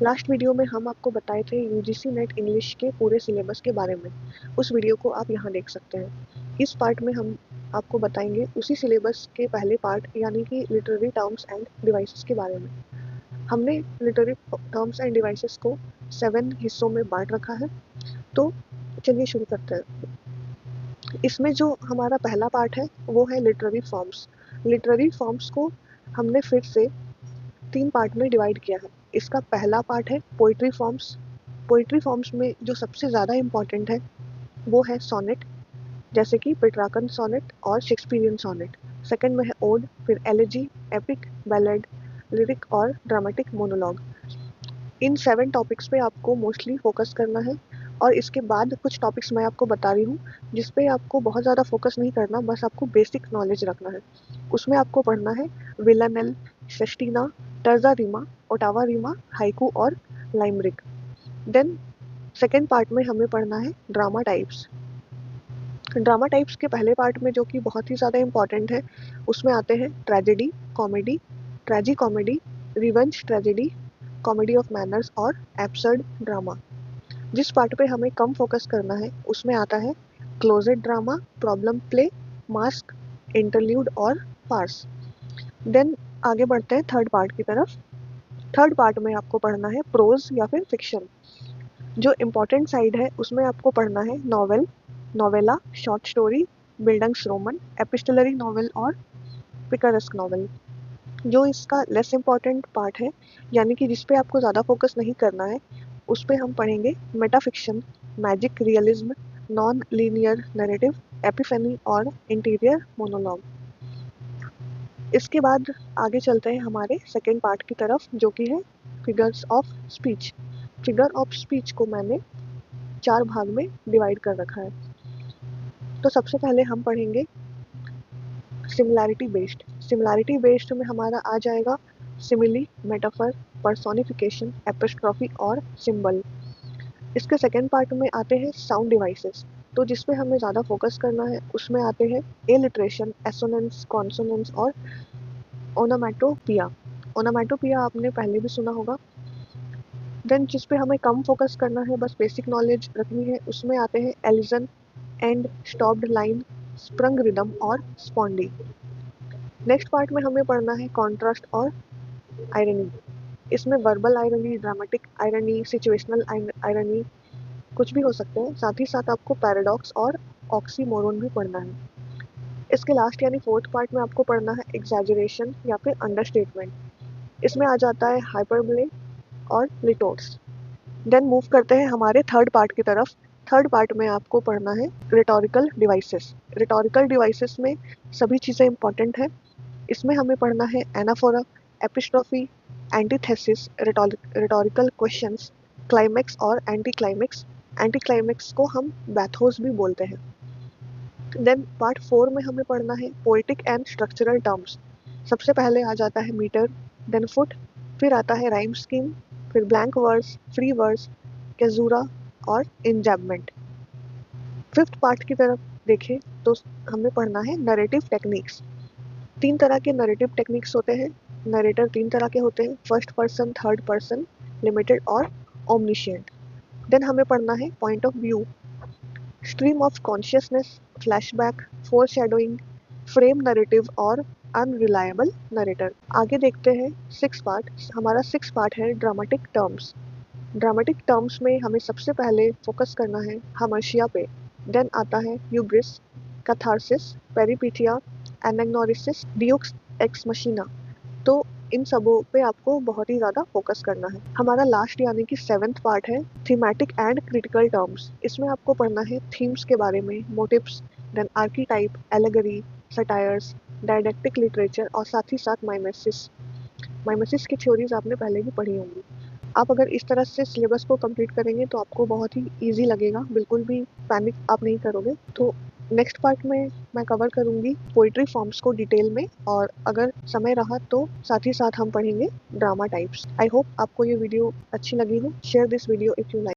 Last video में हम आपको बताए थे यूजीसी नेट इंग्लिश के पूरे सिलेबस के बारे में। उस वीडियो को आप यहाँ देख सकते हैं। इस पार्ट में हम आपको बताएंगे उसी सिलेबस के पहले पार्ट यानी कि लिटरेरी टर्म्स एंड डिवाइसेस के बारे में। हमने लिटरेरी टर्म्स एंड डिवाइसेस को 7 हिस्सों में बांट रखा है। तो चलिए शुरू करते हैं। इसमें जो हमारा पहला पार्ट है वो है लिटरेरी फॉर्म्स। लिटरेरी फॉर्म्स को हमने फिर से 3 पार्ट में डिवाइड किया है। इसका पहला पार्ट है पोइट्री फॉर्म्स। पोइट्री फॉर्म्स में जो सबसे ज़्यादा इम्पॉर्टेंट है वो है सोनेट, जैसे कि पेट्रार्कन सोनेट और शेक्सपियरियन सोनेट। सेकंड में है ओड, फिर एलेजी, एपिक, बैलेड, लिरिक और ड्रामेटिक मोनोलॉग। इन 7 टॉपिक्स पे आपको मोस्टली फोकस करना है और इसके बाद कुछ टॉपिक्स मैं आपको बता रही हूँ जिस पे आपको बहुत ज़्यादा फोकस नहीं करना, बस आपको बेसिक नॉलेज रखना है। उसमें आपको पढ़ना है villanelle, sestina, terza rima, ottava rima, haiku और लाइमरिक। देन सेकेंड पार्ट में हमें पढ़ना है ड्रामा टाइप्स। ड्रामा टाइप्स के पहले पार्ट में जो कि बहुत ही ज़्यादा इम्पॉर्टेंट है, उसमें आते हैं tragedy, comedy, ट्रेजी comedy, revenge tragedy, comedy of manners और एब्सर्ड ड्रामा। जिस पार्ट पे हमें कम फोकस करना है उसमें आता है closet drama, problem play, mask, interlude और फार्स। देन आगे बढ़ते हैं थर्ड पार्ट की तरफ। थर्ड पार्ट में आपको पढ़ना है प्रोज या फिर फिक्शन। जो इम्पोर्टेंट साइड है उसमें आपको पढ़ना है novel, novella, short story, bildungsroman, epistolary novel और पिकरेस्क नॉवेल। जो इसका लेस इम्पॉर्टेंट पार्ट है यानी कि जिस पे आपको ज़्यादा फोकस नहीं करना है, उस पे हम पढ़ेंगे metafiction, magic realism, non linear narrative, epiphany और इंटीरियर मोनोलॉग। इसके बाद आगे चलते हैं हमारे सेकेंड पार्ट की तरफ जो कि है figures of speech. Figure of speech को मैंने 4 भाग में डिवाइड कर रखा है। तो सबसे पहले हम पढ़ेंगे सिमिलैरिटी बेस्ड। सिमिलैरिटी बेस्ड में हमारा आ जाएगा सिमिली, मेटाफर, पर्सोनिफिकेशन, एपिस्ट्रॉफी और सिंबल। इसके सेकेंड पार्ट में आते हैं साउंड डिवाइसेस। तो जिसपे हमें ज़्यादा फोकस करना है उसमें आते हैं एलिट्रेशन, एसोनेंस, कॉन्सोनेंस और ओनोमैटोपिया। ओनोमैटोपिया आपने पहले भी सुना होगा। देन जिस पे हमें कम फोकस करना है, बस बेसिक नॉलेज रखनी है, उसमें आते हैं Alison, and, stopped line, sprung rhythm और स्पॉन्डी। नेक्स्ट पार्ट में हमें पढ़ना है कॉन्ट्रास्ट और आयरनी। इसमें verbal irony, dramatic irony, situational irony कुछ भी हो सकते हैं। साथ ही साथ आपको पैराडॉक्स और ऑक्सीमोरोन भी पढ़ना है। इसके लास्ट यानी फोर्थ पार्ट में आपको पढ़ना है एग्जैजरेशन या फिर अंडरस्टेटमेंट। इसमें आ जाता है हाइपरबोले और लिटोर्स। देन मूव करते हैं हमारे थर्ड पार्ट की तरफ। थर्ड पार्ट में आपको पढ़ना है रिटोरिकल डिवाइसेस। रिटोरिकल डिवाइसेस में सभी चीज़ें इंपॉर्टेंट है। इसमें हमें पढ़ना है anaphora, epistrophe, antithesis, rhetorical questions, climax और एंटी क्लाइमेक्स। एंटी क्लाइमेक्स को हम बैथोस भी बोलते हैं। देन पार्ट 4 में हमें पढ़ना है पोएटिक एंड स्ट्रक्चरल टर्म्स। सबसे पहले आ जाता है मीटर, देन फुट, फिर आता है राइम स्कीम, फिर ब्लैंक वर्स, फ्री वर्स, कैजुरा और इंजैबमेंट। फिफ्थ पार्ट की तरफ देखें तो हमें पढ़ना है नरेटिव टेक्निक्स। 3 तरह के नरेटिव टेक्निक्स होते हैं। नरेटर 3 तरह के होते हैं, first person, third person, limited और ओमनिशिएंट। देन हमें पढ़ना है point of view, stream of consciousness, flashback, foreshadowing, frame narrative और अनरिलायबल नरेटर। आगे देखते हैं सिक्स पार्ट। हमारा सिक्स पार्ट है ड्रामेटिक टर्म्स। ड्रामेटिक टर्म्स में हमें सबसे पहले फोकस करना है हामर्शिया पे। देन आता है ह्यूब्रिस, कैथारसिस, पेरिपीथिया, एनाग्नोरिसिस, डियूक्स एक्स मशीना। तो इन सबों पे आपको बहुत ही ज़्यादा फोकस करना है। हमारा लास्ट यानी कि 7th पार्ट है थीमेटिक एंड क्रिटिकल टर्म्स। इसमें आपको पढ़ना है थीम्स के बारे में, motives, then archetype, allegory, satires, didactic literature और साथ ही साथ माइमेसिस। माइमेसिस की थ्योरीज आपने पहले भी पढ़ी होंगी। आप अगर इस तरह से सिलेबस को कंप्लीट करेंगे तो आपको बहुत ही ईजी लगेगा, बिल्कुल भी पैनिक आप नहीं करोगे। तो नेक्स्ट पार्ट में मैं कवर करूंगी पोइट्री फॉर्म्स को डिटेल में, और अगर समय रहा तो साथ ही साथ हम पढ़ेंगे ड्रामा टाइप्स। आई होप आपको ये वीडियो अच्छी लगी हो। Share this video if you like.